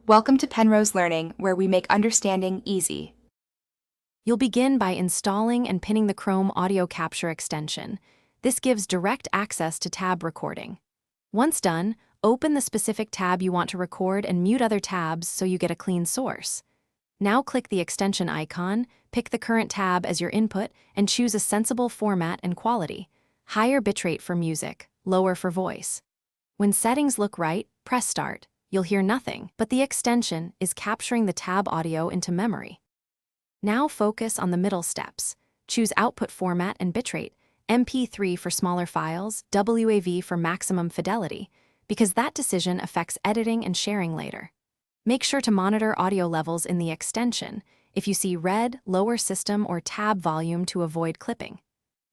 Welcome to Penrose Learning, where we make understanding easy. You'll begin by installing and pinning the Chrome audio capture extension. This gives direct access to tab recording. Once done, open the specific tab you want to record and mute other tabs so you get a clean source. Now click the extension icon, pick the current tab as your input, and choose a sensible format and quality. Higher bitrate for music, lower for voice. When settings look right, press Start. You'll hear nothing, but the extension is capturing the tab audio into memory. Now focus on the middle steps. Choose output format and bitrate, MP3 for smaller files, WAV for maximum fidelity, because that decision affects editing and sharing later. Make sure to monitor audio levels in the extension. If you see red, lower system or tab volume to avoid clipping.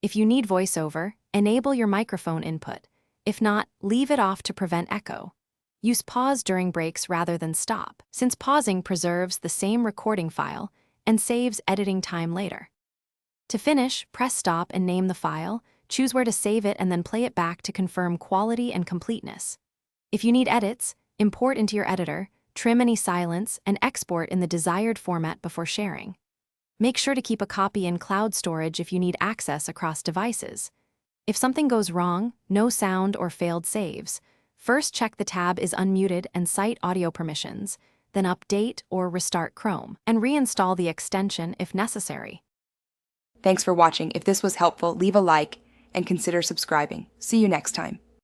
If you need voiceover, enable your microphone input. If not, leave it off to prevent echo. Use pause during breaks rather than stop, since pausing preserves the same recording file and saves editing time later. To finish, press stop and name the file, choose where to save it and then play it back to confirm quality and completeness. If you need edits, import into your editor, trim any silence, and export in the desired format before sharing. Make sure to keep a copy in cloud storage if you need access across devices. If something goes wrong, no sound or failed saves, first check the tab is unmuted and cite audio permissions, then update or restart Chrome, and reinstall the extension if necessary. Thanks for watching. If this was helpful, leave a like and consider subscribing. See you next time.